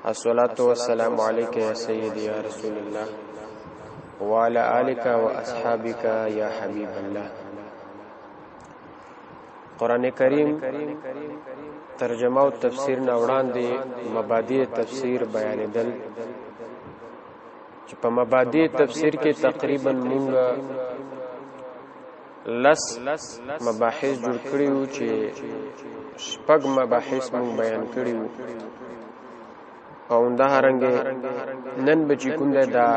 الصلاة والسلام عليك يا سيدي يا رسول الله وعلى آلك وأصحابك يا حبيب الله. قرآن کریم ترجمه او تفسیر نه وړاندې مبادئ تفسیر بیانېدل چې په مبادئ تفسیر کې تقریبا مونږ لس مباحث جوړ کړي وو چې شپږ مباحث مونږ بیان کړي وو او همدارنګه نن به چې کوم دا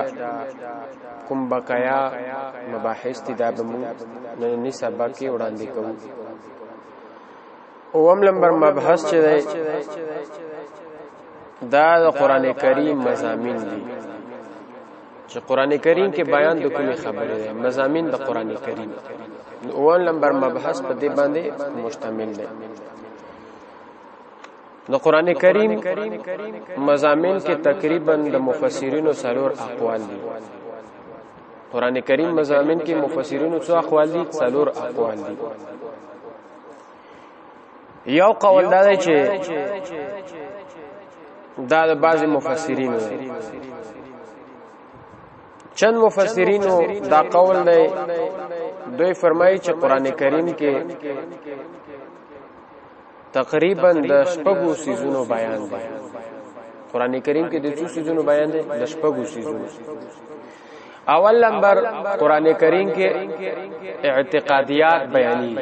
کوم بقایا مباحث دي دا به مونږ نن سبا کې وړاندې کوو. اوم نمبر مبحث چې دا د قران کریم مضامین دي چې قران کریم کې بیان د کومې خبره ده، مضامین د قران کریم. اوم نمبر مبحث په دې باندې مشتمل دی. د قران کریم مضامین کې تقریبا د مفسرینو څلور اقوال دي. قران کریم مضامین کې مفسرینو څو اقوال دي؟ څلور اقوال دي. یو قول دا دی چې دا د بعضی مفسرینو دی. چند مفسرینو دا قول دی، دوی فرمایي چې قران کریم کې تقریبا د شپږو سیزونو بیان دی. قران کریم کې د څو سیزونو بیان دی؟ د شپږو سیزونو. اول نمبر قران کریم کې اعتقادیات بیانې،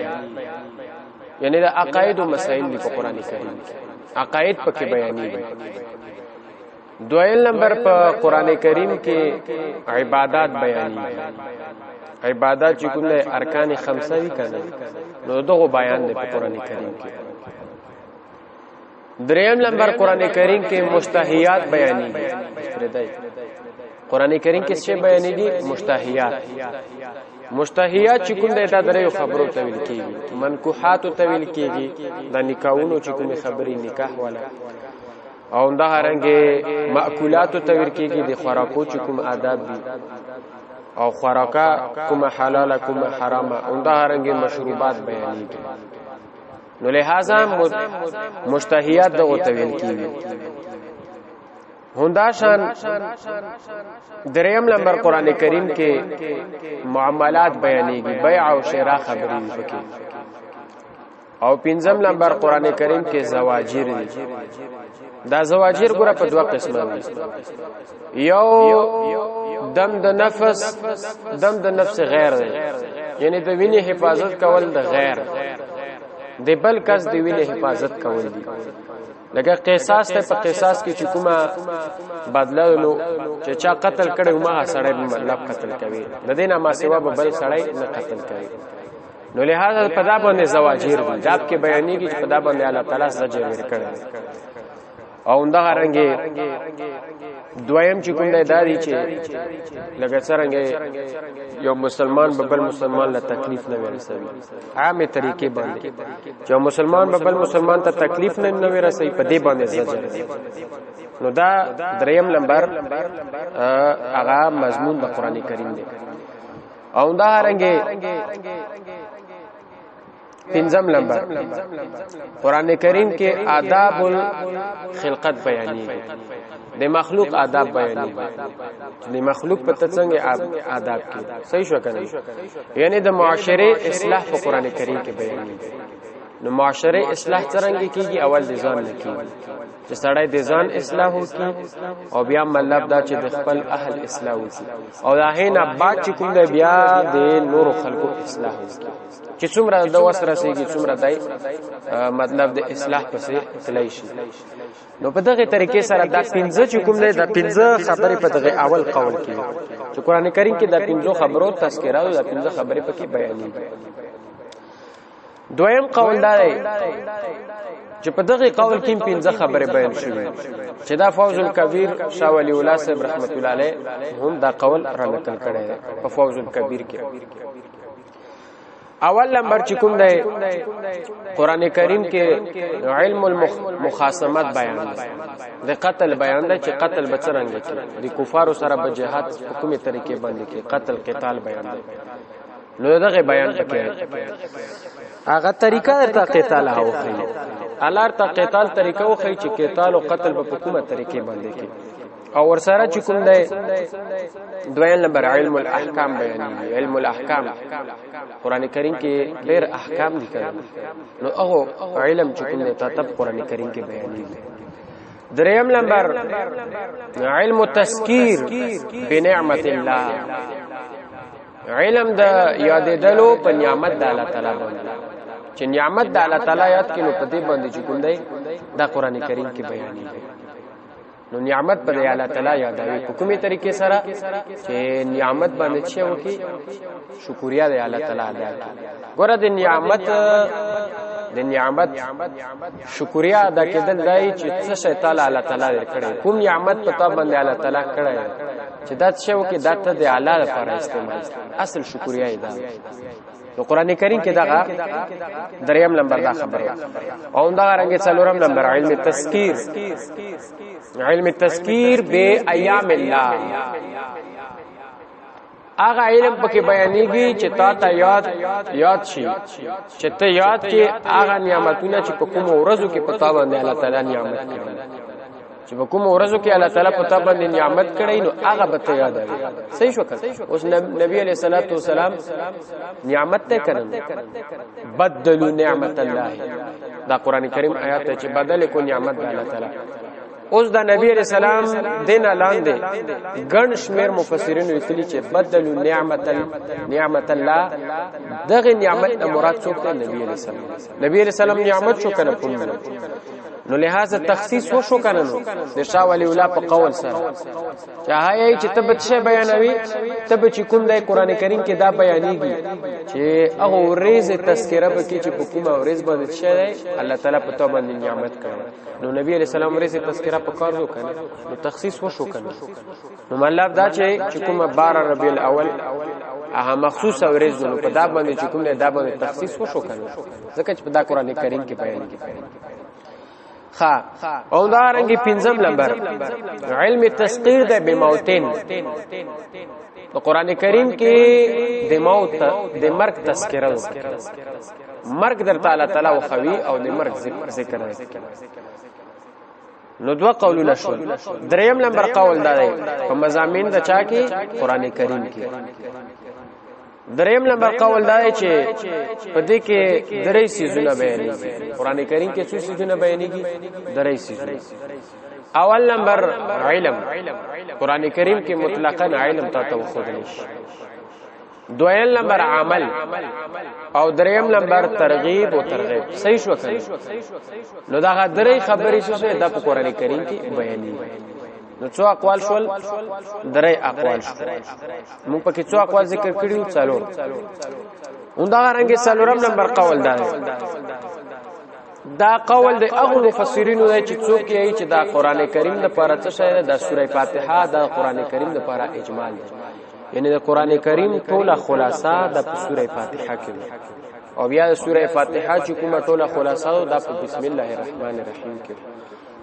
یعنی د عقاید او مسائل دی په قران کریم کې، عقاید پکې بیانې دي. دویم نمبر په قران کریم کې عبادت بیانې، عبادت چې کوم ارکان خمسه وی کنه نو دغه بیان دی په قران کریم کې. دریم نمبر قران کریم کې مشتهیات بیانې دي. قران کریم کې څه بیانې دي؟ مشتهیات. مشتهیات چې کوم د درې خبرو ته ویل کیږي، منکوحات ته ویل کیږي، د نکاحونو چې کوم خبرې نکاح والا، او دا هرنګه مأکولات ته ویل کیږي، د خوراکو چې کوم آداب دي او خوراکا کوم حلال کوم حرام، او دا هرنګه مشروبات بیانېږي. نو لہذا مشتهیات دغه ته ویل کیږي. هنداشان دریم نمبر قران کریم کې معاملات بیانېږي، بیع او شراء خبرې وکړي. او پنځم نمبر قران کریم کې زواجر دي. دا زواجر ګوره په دوه قسمه دي. یو دم د نفس غیر دی، یعنی د وینې حفاظت کول د غیر د بل کس د وینې حفاظت کول دي. لکه قصاص ته په قصاص کې چې کومه بدلولو چې چا قتل کړي ما سړی مطلب قتل کوي، د دې نه ما سوا به بل سړی نه قتل کوي. نو لہذا په دا باندې زواجر دي، دا کې بیانېږي چې په دا باندې الله تعالی زجر ورکړي. او دا رنګه دویم چې کوم دی چې لکه څنګه یو مسلمان به بل مسلمان له تکلیف نه ورسوي، عامه طریقې باندې چې مسلمان به بل مسلمان ته تکلیف نه ورسوي، په دې باندې زجر. نو دا دریم نمبر هغه مضمون د قران کریم دی. او دا رنګه پنځم نمبر قران کریم کې آداب الخلقت بیانېږي، د مخلوق آداب بیانېږي. د مخلوق په څنګه آداب کې صحیح شو کنه، یعنی د معاشره اصلاح په قران کریم کې بیانېږي. نو معاشره اصلاح څنګه کیږي؟ اول د ځان نه کیږي چې سړی د ځان اصلاح وکړي، او بیا مطلب دا چې د خپل اهل اصلاح وکړي، او دا هینا بعد چې کوم دی بیا د نور خلکو اصلاح وکړي. چې څومره د وسره سيږي څومره دای مطلب د اصلاح پسې تلای شي. نو په دغه طریقې سره دا پنځه چې کوم دی دا پنځه خبرې په دغه اول قول کې چې قران کریم کې دا پنځه خبرو تذکرہ او دا پنځه خبرې پکې بیانېږي. دویم قول دا دی چې په دغه قول کې پنځه خبرې بیان شوې چې دا فوز الکبیر شاه ولی الله صاحب رحمت الله علیه هم دا قول را نقل کړی دی په فوز الکبیر کې. اول نمبر چې کوم دی قران کریم کې علم المخاصمت بیان دی، د قتل بیان دی چې قتل به څنګه کیږي، د کفارو سره به جهاد په کومه طریقې باندې کې قتل قتال بیان دی. نو دغه بیان پکې هغه طریقه درته قتال هاو خي الله ته قتال طریقه او خي چې قتال او قتل په کومه طریقې باندې کې او ورسره چې کوم دی دویم نمبر علم الاحکام بیانېږي علم الاحکام قران کریم کې ډېر احکام دي کړل نو هغه علم چې کوم دی تطب قران کریم کې بیانېږي دریم نمبر علم التذکیر بنعمت الله علم د یادېدلو په نعمت د الله تعالی باندې چې نعمت د الله تعالی یاد کینو په دې باندې چې کوم دی دا قران کریم کې بیانېږي نو نعمت په الله تعالی یادوي په کومه طریقې سره چې نعمت باندې چې وکي شکریا دی الله تعالی ادا کړي ګوره د نعمت شکریا ادا کېدل دی چې څه شی تعالی الله تعالی ورکړي کوم نعمت په تا باندې الله تعالی کړی چې دا څه وکي دا ته د الله لپاره استعمال اصل شکریا دی نو قران کریم کې دا دریم نمبر دا خبره او دا رنګه څلورم نمبر علم التذکیر علم التذکیر به ایام الله هغه علم پکې بیانېږي چې تا ته یاد شي چې ته یاد کې هغه نعمتونه چې په کوم ورځو کې پتا باندې الله تعالی نعمت کړي چې په کوم ورځو کې الله تعالی پتا باندې نعمت کړي نو هغه به ته یاد وي صحیح شو کړه اوس نبی علیہ الصلوۃ والسلام نعمت ته کړل بدلوا نعمت الله دا قران کریم آیات چې بدل کو نعمت الله تعالی اوس دا نبی علیہ السلام دین اعلان دی ګڼ شمیر مفسرین ویلي چې بدلوا نعمت الله دغه نعمت مراد څوک دی نبی علیہ السلام نبی علیہ السلام نعمت شو کنه په نو لہذا تخصیص و شو کنه نو د شاه ولی الله په قول سره چاهي چې تبت شی بیانوي تب چې کوم د قران کریم کې دا بیانېږي چې هغه ورځ تذکرہ به کې چې په کومه ورځ باندې شي الله تعالی په تو باندې نعمت کړي نو نبی علیہ السلام ورځ تذکرہ په کار وکړي نو تخصیص و شو کنه نو مطلب دا چې کومه 12 ربیع الاول هغه مخصوص ورځ نو په دا باندې چې کوم نه دا باندې تخصیص و شو کنه ځکه چې په دا قران کریم کې بیانېږي او دا رنگی پنځم نمبر علم تسقیر ده بموتین تو قرآن کریم کې د موت د مرګ تذکرہ وکړه مرګ در تعالی تعالی او خوي او د مرګ ذکر وکړه نو دوه قولونه شو دریم نمبر قول دا دی په مضامین د چا کې قرآن کریم کې دریم نمبر قول دا دی چې په دې کې درې سيزونه بیانېږي قران کریم کې څو سيزونه بیانېږي درې سيزونه اول نمبر علم قران کریم کې مطلقاً علم ته وخدل شي دویم نمبر عمل او دریم نمبر ترغیب او ترغیب صحیح شو کنه نو دا درې خبرې څه د قران کریم کې بیانېږي نو څو اقوال شول درې اقوال شول موږ پکې څو اقوال ذکر کړیو څلور اوندا رنګه څلورم نمبر قول دا قول د هغه مفسرینو دی چې څوک یې چې دا قران کریم د پاره څه شی د سوره فاتحه د قران کریم د پاره اجمال دی یعنی د قران کریم ټوله خلاصہ د سوره فاتحه کې او بیا د سوره فاتحه چې کومه ټوله خلاصہ د بسم الله الرحمن الرحیم کې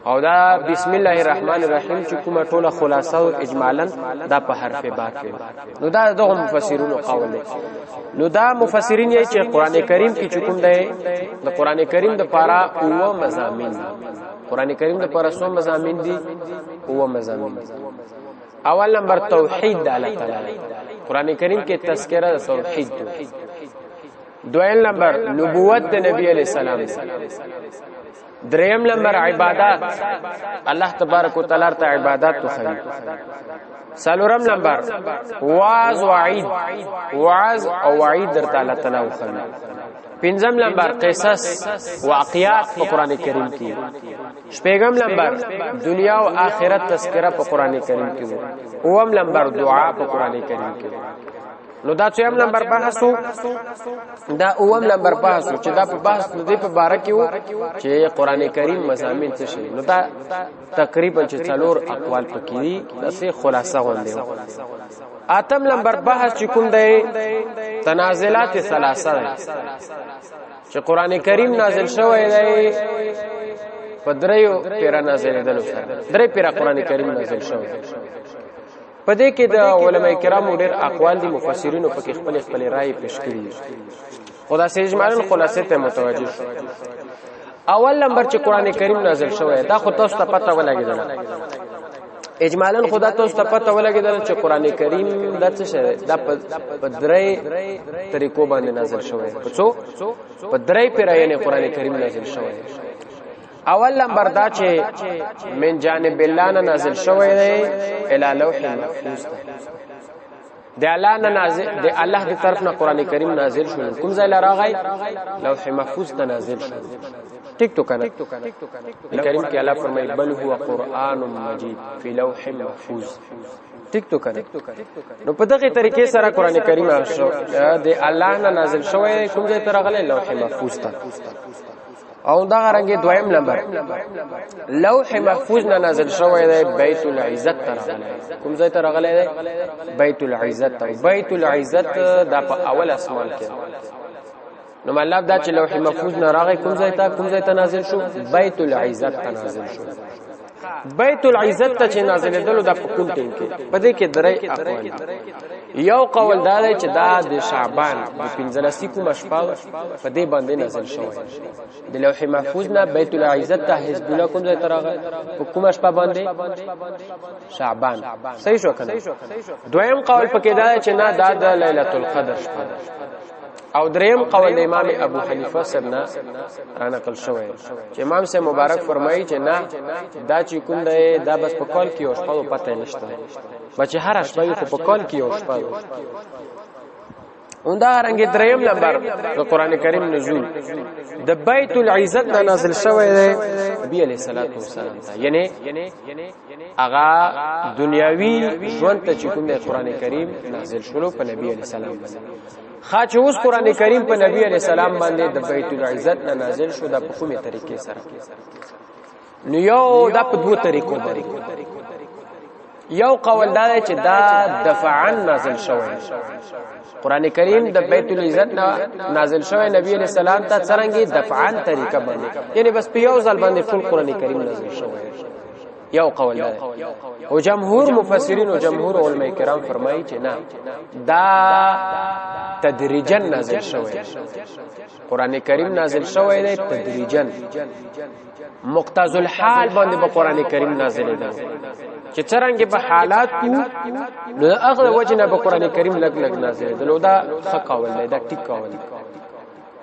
او دا بسم الله الرحمن الرحیم چې کومه ټوله خلاصہ او اجمالا دا په حرف با کې نو دا دغه مفسرینو قول دی نو دا مفسرین یې چې قران کریم کې کوم دی د قران کریم د پاره او مضامین قران کریم د پاره څو مضامین دي او مضامین اول نمبر توحید د الله تعالی قران کریم کې تذکرہ د توحید دی دویم نمبر نبوت د نبی علیہ السلام دریم نمبر عبادت الله تبارک وتعالى ته عبادت تو خی سلورم نمبر واعظ وعید واعظ او وعید در تعالی تعالی خی پنځم نمبر قصص واقعات په قران کریم کې شپږم نمبر دنیا او آخرت تذکرہ په قران کریم کې اوم نمبر دعا په قران کریم کې نو دا څوم نمبر بحثو دا اوم نمبر بحثو چې دا په بحث د دې په باره کې وو چې قران کریم مضامین څه شي نو دا تقریبا چې څلور اقوال پکې دي دغه خلاصه غونډه اتم نمبر بحث چې کوم دی تنازلات ثلاثه ده چې قران کریم نازل شوی دی په دریو پیرا نازل دلو سره درې پیرا قران کریم نازل شوی پدې کې د علماء کرامو ډېر اقوال دي مفسرینو په خپل رائے پیش کړي خدا سي اجمالاً خلاصه ته متوجه شو اول نمبر چې قران کریم نازل شوی دا خو تاسو ته پته ولګیدل اجمالاً خدا تاسو ته پته ولګیدل چې قران کریم د څه شی د په درې طریقو باندې نازل شوی په درې پیرایانه قران کریم نازل شوی اول نمبر دا چې من جانب الله نه نازل شوی دی الی لوح محفوظ د الله نه نازل د الله دی طرف نه قران کریم نازل شو کوم ځای راغی لوح محفوظ ته نازل شو ټیک تو کنه کریم کې الله فرمایي بل هو قران مجید فی لوح محفوظ ټیک تو کنه نو په دغه طریقې سره قران کریم د الله نه نازل شوی کوم ځای ته راغلی لوح محفوظ ته او دا رنګ دویم نمبر لوح محفوظ نه نازل شوی دی بیت العزت ته راغلی کوم ځای ته راغلی دی بیت العزت بیت العزت دا په اول اسمان کې نو مطلب دا چې لوح محفوظ نه راغی کوم ځای ته نازل شو بیت العزت ته نازل شو بیت العزت ته چې نازل دلو د کوم ټیم کې پدې کې درې اقوال یو قول دا دی چې دا د شعبان د 15 کوم شپه په دې باندې نازل شوی د لوح محفوظ نه بیت العزت ته حزب الله کوم ځای ته راغی په کوم شپه باندې شعبان صحیح شو کنه دویم قول پکې دا چې نه دا د ليله القدر شپه او دریم قول امام ابو حنیفه سبنا را نقل شوی چې امام سے مبارک فرمایي چې نه دا چې کوم دی دا بس په کال کې او شپه پته نشته بچ هر شپه خو په کال کې او شپه اوندا رنګ دریم نمبر د قران کریم نزول د بیت العزت نازل شوی دی نبی علیہ الصلوۃ والسلام یعنی اغا دنیاوی ژوند ته چې کوم دی قران کریم نازل شلو په نبی علیہ السلام باندې خاص اوس قران کریم په نبی علیہ السلام باندې د بیت العزت نازل شو د په کومه طریقې سره نو یو د په دوه طریقو باندې یو قول دا چې دا دفعا نازل شوی قران کریم د بیت العزت نازل شوی نبی علیہ السلام ته څنګه دفعا طریقه باندې یعنی بس په یو ځل باندې ټول قران کریم نازل شوی یو قول دا او جمهور مفسرین او جمهور علماء کرام فرمایي چې نه دا تدریجا نازل شوی قران کریم نازل شوی دی تدریجا مقتضى الحال باندې په قران کریم نازل دی چې څنګه په حالات نو اغه وجنه په قران کریم لګ نازل دی دا خقاول دی دا ټیک قول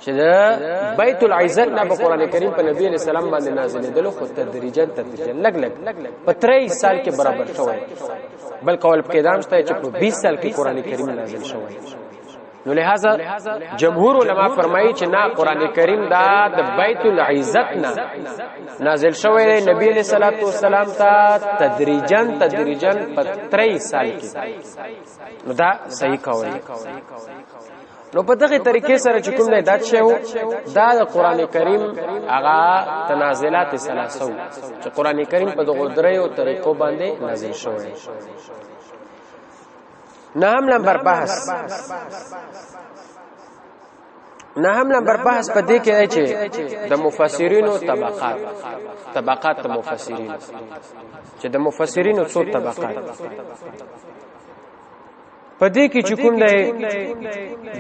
چې دا بیت العزت نه په قران کریم په نبی علیہ السلام باندې نازل دی خو تدریجا لګ په 3 سال کې برابر شوی بل قول کې دام شته چې په 20 سال کې قران کریم نازل شوی نو لہذا جمهور علما فرمایي چې نه قران کریم دا د بیت العزت نه نازل شوی دی نبی علیہ الصلوۃ والسلام ته تدریجا په 3 سال کې نو دا صحیح قول نو په دغه طریقې سره چې کوم نه دات شو دا د قران کریم هغه تنازلات ثلاثه چې قران کریم په دغه درېو طریقو باندې نازل شوی نهم نمبر بحث په دې کې دی چې د مفسرینو طبقات د مفسرین چې د مفسرینو څو طبقات په دې کې چې کوم دی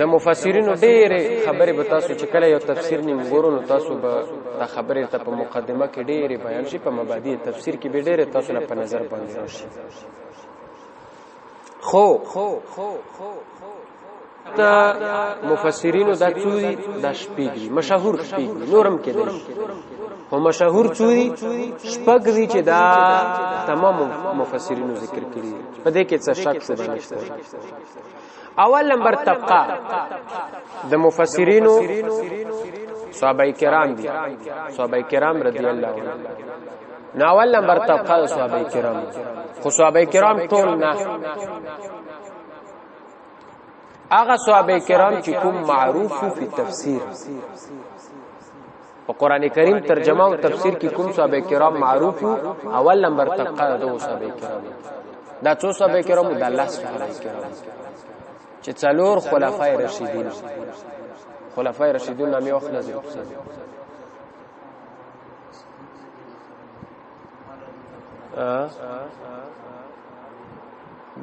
د مفسرینو ډېر خبرې به تاسو چې کله یو تفسیر نیم ګورو نو تاسو به د خبرې ته په مقدمه کې ډېر بیان شي په مبادئ تفسیر کې به ډېر تاسو له په نظر باندې راشي خو دا مفسرینو دا څوري د شپږ مشهور شپږ نورم کې دي خو مشهور څوري شپږ دي چې دا تمام مفسرینو ذکر کړي په دې کې څه شک څه نشته اول نمبر طبقه د مفسرینو صحابه کرام دي صحابه کرام رضی الله عنهم ناول نمبر طبقه صحابه کرام خو صحابه کرام ټول نه هغه صحابه کرام چې کوم معروف فی تفسیر او قران کریم ترجمه او تفسیر کې کوم صحابه کرام معروف اول نمبر طبقه د صحابه کرام دا څو صحابه کرام د الله صحابه کرام چې څلور خلفای رشیدون نامي وخت نازل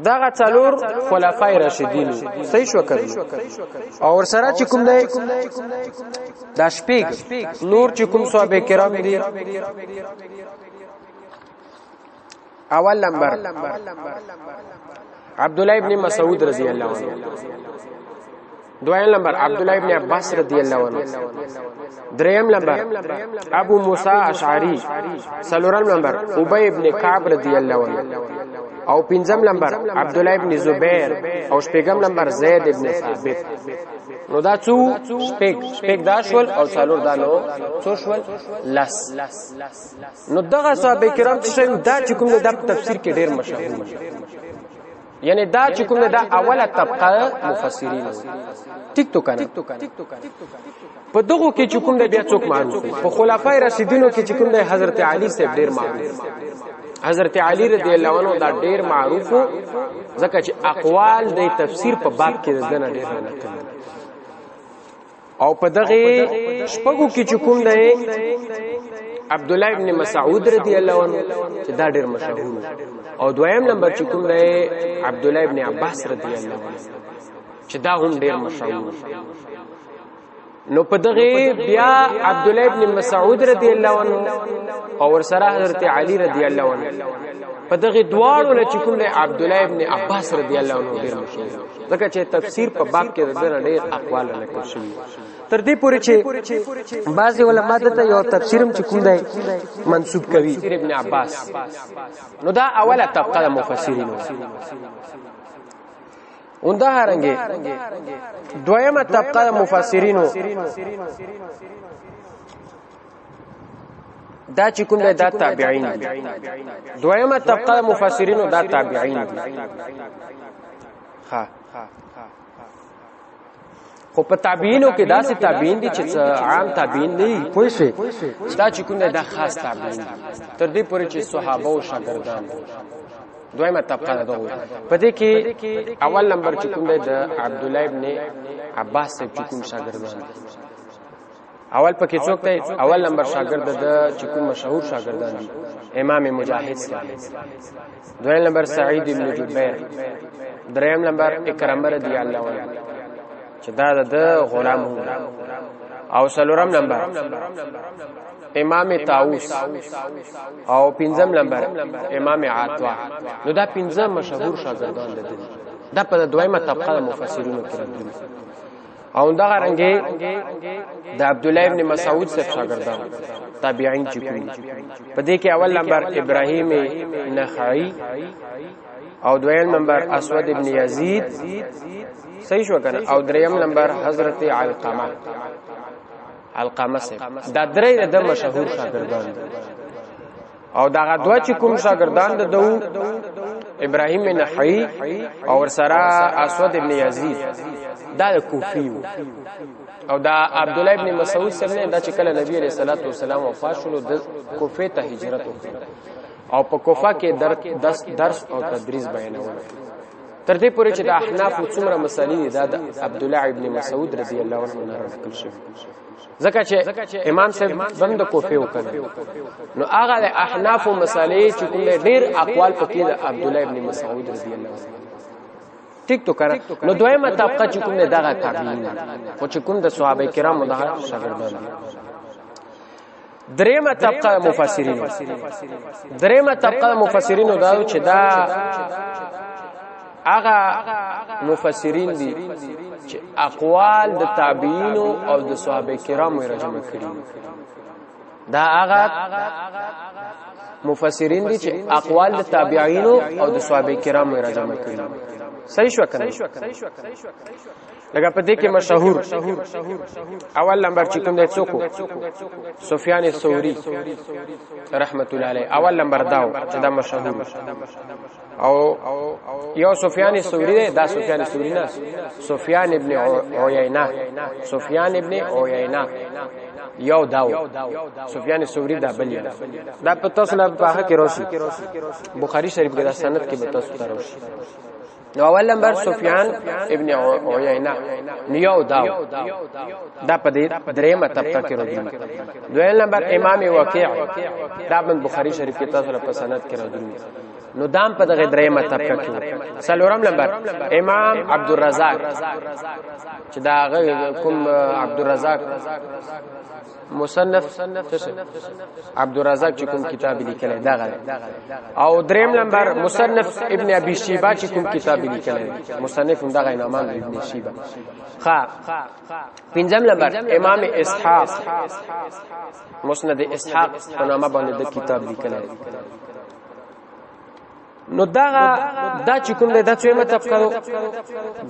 دغه څلور خلفای راشدین صحیح شو کړی او سره چې کوم دی دا شپږ نور چې کوم صحابه کرام دي اول نمبر عبد الله ابن مسعود رضی الله عنه دویم نمبر عبد الله ابن عباس رضی الله عنه دریم نمبر ابو موسی اشعری سلورم نمبر ابی ابن کعب رضی الله عنه او پنځم نمبر عبد الله ابن زبیر او شپږم نمبر زید ابن ثابت نو دا څو شپږ دا شول او څلور دا نو څو شول لس نو دغه صحابه کرام چې دا چې کوم د تفسیر کې ډیر مشهور یعنی دا چې کوم دا اوله طبقه مفسرین ټیک تو کنه په دغه کې چې کوم د بیا څوک معروف په خلفای راشدینو کې چې کوم د حضرت علی سے ډیر معروف حضرت علی رضی الله عنه دا ډیر معروف ځکه چې اقوال د تفسیر په باب کې دنه ډیر نقل او په دغه شپږو کې چې کوم دی عبد الله ابن مسعود رضی الله عنه چې دا ډیر مشهور او دویم نمبر چې کوم دی عبد الله ابن عباس رضی الله عنه چې دا هم ډیر مشهور نو په دغه بیا عبد الله ابن مسعود رضی الله عنه او ورسره حضرت علی رضی الله عنه په دغه دواړو نه چې کوم دی عبد الله ابن عباس رضی الله عنه ډیر مشهور ځکه چې تفسیر په باب کې دغه ډیر اقوال نقل شوي تر دې پورې چې بعض علما ته یو تفسیرم چې کوم دی منسوب کوي ابن عباس نو دا اوله طبقه د مفسرین اندهارنګه دویمه طبقه د مفسرینو دا چې کوم دی دا تابعین دي دویمه طبقه د مفسرینو دا تابعین دي ها خو په تابعینو کې داسې تابعین دي چې عام تابعین دي پوه شئ دا چې کوم دی دا خاص تابعین دي تر دې پورې چې صحابه او شاګردان دویمه طبقه ده په دې کې اول نمبر چې کوم دی د عبد الله ابن عباس سے چې کوم شاګردان اول پکې څوک دی اول نمبر شاګرد د چې کوم مشهور شاګردان دي امام مجاهد څخه دویم نمبر سعید ابن جبیر دریم نمبر اکرمه رضی الله عنه چې دا د غلام او څلورم نمبر امام طاووس او پنځم نمبر امام عطا نو دا پنځه مشهور شاګردان دي دا په دویمه طبقه د مفسرینو کې راځي او دا غرنګي د عبد الله ابن مسعود څخه شاګردان تابعین چې کوي په دې کې اول نمبر ابراهیم نخعی او دویم نمبر اسود ابن یزید صحیح شو کنه او دریم نمبر حضرت علقمه سے دا درې د مشهور شاګردان دي او دا دوه چې کوم شاګردان د دو ابراهیم نخعی او ورسره اسود ابن یزید دا کوفی او دا عبد الله ابن مسعود سره دا چې کله نبی علیہ الصلوۃ والسلام وفات شول د کوفه ته هجرت وکړ او په کوفه کې درس او تدریس بیانول تر دې پورې چې د احناف څومره مسالې دا د عبد الله ابن مسعود رضی الله عنه نقل شوی ځکه چې امام صاحب بند کوفه وکړ نو هغه د احناف مسالې چې کوم ډېر اقوال پکې د عبد الله ابن مسعود رضی الله عنه ټیک تو کړه نو دویمه طبقه چې کوم دغه تابعین او چې کوم د صحابه کرامو دغه شاګردان دي دریمه طبقه مفسرین دریمه طبقه مفسرین دا چې دا هغه مفسرین دي چې اقوال د تابعین او د صحابه کرامو راجمع کړي دا هغه مفسرین دي چې اقوال د تابعین او د صحابه کرامو راجمع کړي صحیح شو کنه لکه په دې کې مشهور اول نمبر چې کوم دی څوک سفیان ثوری رحمت الله علیه اول نمبر داو چې دا مشهور او یو سفیان ثوری دی دا سفیان ثوری نه سفیان ابن عیینه سفیان ابن عیینه یو داو سفیان ثوری دا بل دا په تاسو له په کې راشي بخاری شریف کې دا سند کې به تاسو ته راشي نو اول نمبر سفیان ابن عیینه نیو داو دا په دریمه طبقه کې راځي. دویم نمبر امام وکیع دا په بخاری شریف کې تاسو په سند کې راځي. نو دام په دغه دریمه طبقه کې. څلورم نمبر امام عبدالرزاق چې دا کوم عبدالرزاق مصنف عبدالرزاق چې کوم کتاب لیکلی دا غره. او دریم نمبر مصنف ابن ابي شيبه چې کوم کتاب لیکلی مصنف هم دغه نامه ابن شيبه. ها پنځم نمبر امام اسحاق مسند اسحاق په نامه باندې د کتاب لیکلی. نو دا چې کوم دا څومره طبقه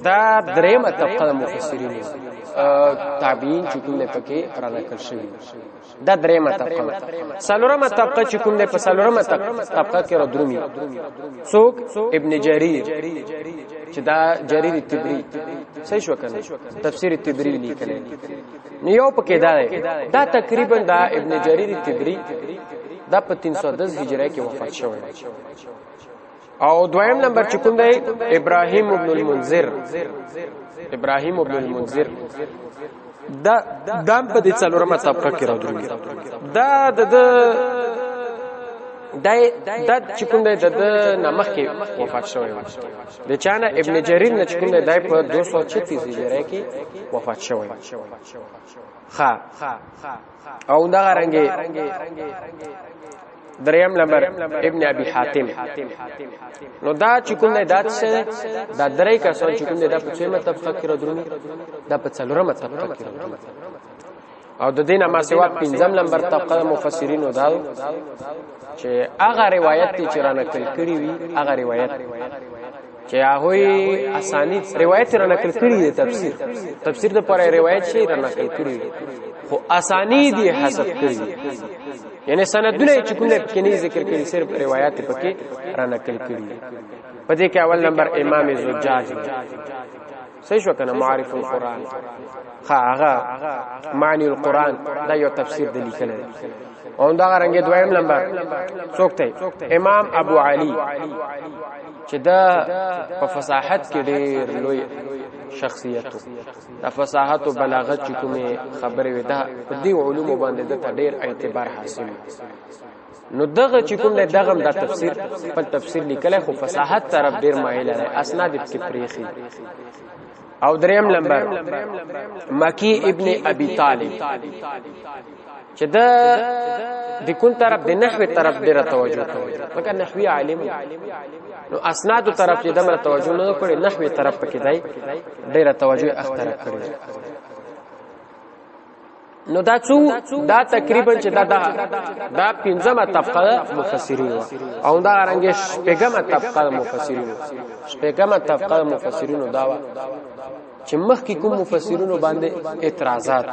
دا دریمه طبقه مفسرین تابعین چې کوم په کې را نقل شوی دا دریمه طبقه. څلورمه طبقه چې کوم په څلورمه طبقه کې را درومي څوک ابن جرير چې دا جرير تبری صحیح شو کنه تفسیر تبری لیکلی. نو یو پکې دا تقریبا دا ابن جرير تبری دا په 310 هجری کې وفات شوی. او دویم نمبر چې کوم دی ابراهیم ابن المنذر دا دام په دې څلورمه طبقه کې راځي. دا چې کوم دی د نامخ کې وفات شوی د چانه ابن جرير نه چې کوم دی دای په 236 هجری کې وفات شوی. ها او دا رنګي دریم نمبر ابن ابي حاتم. نو دا چې کوم نه دات شه دا درې کسان چې کوم نه دا په څلورمه طبقه کې راځي دا په څلورمه طبقه کې راځي. او د دینه ما سوا پنځم نمبر طبقه مفسرین دا چې هغه روایت چې را نقل کړي وي هغه روایت چې هغه اسانید روایت را نقل کړي دي تفسیر د پر روایت شي را نقل کړي خو اسانید یې حسب کړي یعنی سندونه چې کوم کې نه ذکر کړي صرف روایت پکې را نقل کړي. پدې کې اول نمبر امام زجاج صحیح شو کنه معرف القرآن هغه معنی القرآن دا یو تفسیر دی لیکل. او دا رنګ دویم نمبر څوک دی امام ابو علي چې دا په فصاحت کې ډېر لوی شخصیت دا فصاحت او بلاغت چې کومه خبره ودا په دې علوم باندې د ډېر اعتبار حاصل. نو دغه چې کوم نه دغه د تفسیر په تفسیر لیکل خو فصاحت طرف ډېر مایل دی اسناد کې پریخي. او دریم نمبر مکی ابن ابي طالب چې د کون طرف د نحوی طرف ډیره توجه کوي مګر نحوی عالم نو اسناد طرف چې دمر توجه نه کړي نحوی طرف پکې دی ډیره توجه اختر کړي. نو دا تقریبا چې دا پنځمه طبقه مفسرین او دا رنګ شپږمه طبقه مفسرین دا چې مخکې کوم مفسرینو باندې اعتراضات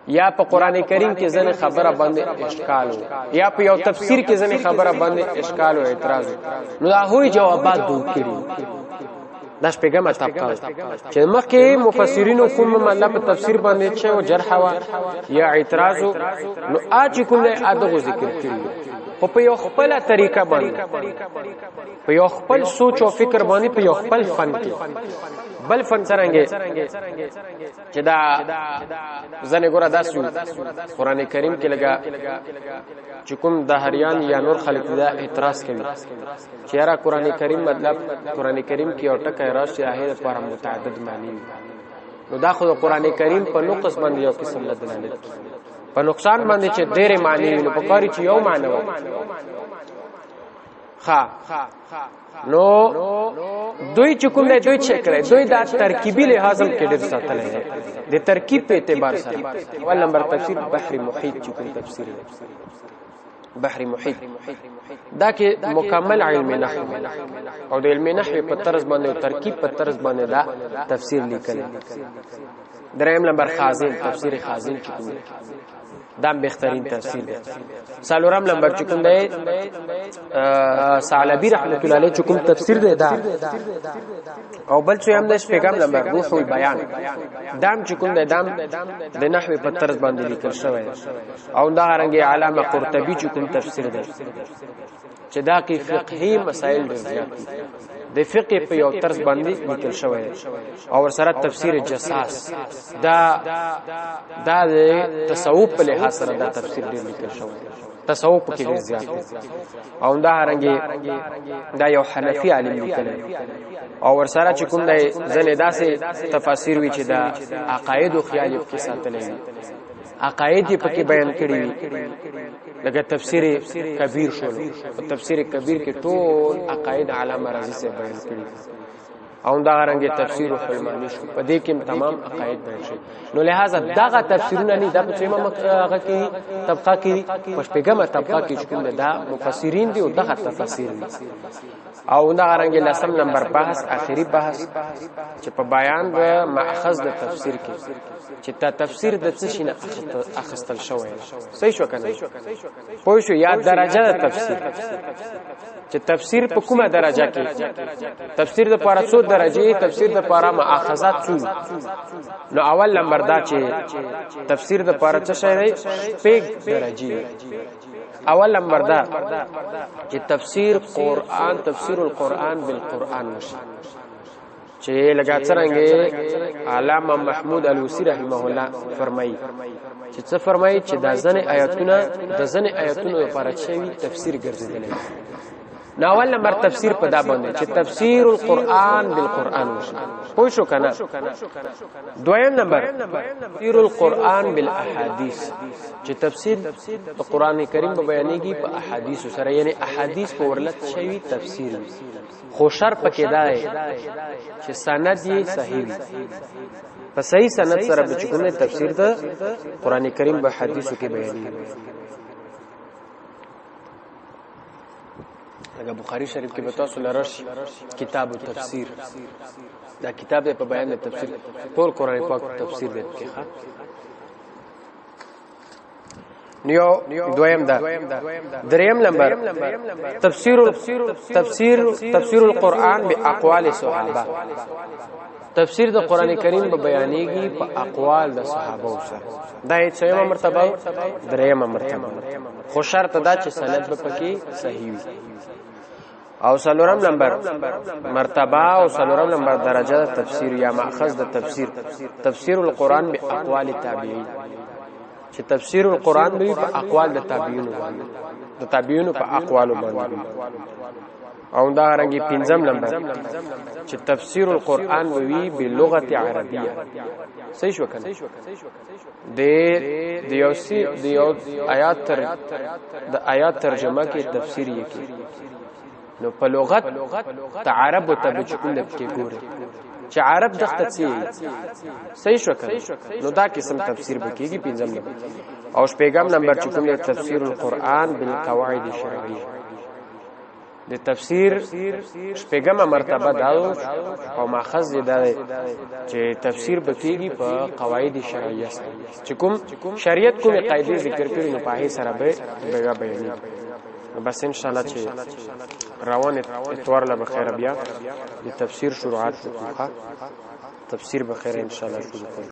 یا په قران کریم کې ځنه خبره باندې اشکال یا په یو تفسیر کې ځنه خبره باندې اشکال او اعتراض نو دا هوی جوابات دوکړي. دا شپږمه طبقه چې مخکې مفسرینو کوم مطلب تفسیر باندې چې او جرح یا اعتراض نو اج کوم له ادغه ذکر کړي خو په یو خپل طریقه باندې په یو خپل سوچ او فکر باندې په یو خپل فن کې بل فن څنګه چې دا زنه ګوره داسو قران کریم کې لګا چې کوم دهریان یا نور خلق دا اعتراض کوي چې را قران کریم مطلب قران کریم کې او ټکه راشي اهل پر متعدد معنی نو دا خو قران کریم په نقص باندې یو قسم نه دلالت په نقصان باندې چې ډېر معنی نو په کاری چې یو معنی و نو دوی چې کوم دوی چې کړی دوی دا ترکیبی لحاظم کې ډېر ساتل دي د ترکیب په اعتبار سره اول نمبر تفسیر بحر محیط چې کوم تفسیر بحر محیط دا کې مکمل علم نحو او د علم نحو په طرز باندې او ترکیب په طرز باندې دا تفسیر لیکل. دریم نمبر خازن تفسیر خازن چې کوم دا بهترین تفسیر دی. څلورم نمبر چې کوم دی ثعلبی رحمت الله علیه کوم تفسیر دی دا او بل څه هم د پیغام نمبر روح البیان دام چې کوم دام د نحوی په طرز باندې لیکل شوی او دا رنګ علامه قرطبی چې کوم تفسیر دی چې دا کې فقهي مسائل ډېر زیات د فقه په یو طرز باندې لیکل شوی او سره تفسیر جساس دا د تصوف په لحاظ سره دا تفسیر ډېر لیکل شوی تصوف کې ډېر زیات او دا رنګ دا یو حنفي عالم لیکل او ورسره چې کوم دی ځنې داسې تفاسیر وی چې دا عقاید او خیال کې ساتلې عقاید په کې بیان کړی وي لکه تفسیر کبیر شول او تفسیر کبیر کې ټول عقاید علامه رازی سے بیان کړی او دا رنګ تفسیر حلمانی شو په دې کې تمام عقاید بیان شي نو لہذا داغه تفسیرونه نه د په هغه کې طبقه کې پښپېګمه طبقه کې کوم دا مفسرین دي او دغه تفسیر دي او دا رنګ لسم نمبر بحث اخیری بحث چې په بیان به ماخذ د تفسیر کې چې تا تفسیر د څه شي نه اخستل شوی صحیح شو کنه پوه شو یا درجه د تفسیر چې تفسیر په کومه درجه کې تفسیر د پاره څو درجه تفسیر د پاره ماخذات څو نو اول نمبر دا چې تفسیر د پاره څه شی دی شپږ درجه اول نمبر دا چې تفسیر قرآن تفسیر القرآن بالقرآن وشي چې لکه څنګه علامه محمود الوسی رحمه الله فرمایي چې څه فرمایي چې د ځنې آیاتونو لپاره چې تفسیر ګرځیدل ناول نمبر تفسیر په دا باندې چې تفسیر القرآن بالقرآن وشي پوه شو کنه دویم نمبر تفسیر القرآن بالاحاديث چې تفسیر د قران کریم په بیانېږي په احادیث سره یعنی احادیث په ورلت شوی تفسیر خو شرط پکې دا چې سند یې صحیح وي په صحیح سند سره به چکونه تفسیر د قران کریم په حدیثو کې بیانېږي لکه بخاری شریف کې به تاسو لرش کتاب التفسیر دا کتاب په بیان د تفسیر ټول قران پاک تفسیر دی کې ښه نیو دویم دا دریم نمبر تفسیر القرآن باقوال صحابه تفسیر د قران کریم په بیانېږي په اقوال د صحابه سره دا یې څلورمه مرتبه دریمه مرتبه خو شرط دا چې سند به پکې صحیح وي او سلورم نمبر مرتبه او سلورم نمبر درجه تفسیر یا ماخذ د تفسیر القرآن باقوال التابعین چې تفسیر القرآن به په اقوال د تابعین باندې د تابعین په اقوال باندې او دا رنګي پنځم نمبر چې تفسیر القرآن وی بلغت عربیه صحیح شو کنه د یو آیات ترجمه کې تفسیر یې کې نو په لغت تعرب ته بچکول کې ګوره چې عرب دغه څه صحیح شو کنه نو دا قسم تفسیر بکیږي پنځم نمبر او شپږم نمبر چې کوم تفسیر القرآن بالقواعد الشرعیه د تفسیر شپږمه مرتبه دا او ماخذ دا چې تفسیر بکیږي په قواعد شرعیه سره چې کوم شریعت کومه قاعده ذکر کړي نو په هي سره به بیانې بس ان شاء الله چې روان اتوار له بخیر بیا د تفسیر شروعات وکړه تفسیر بخیر ان شاء الله شروع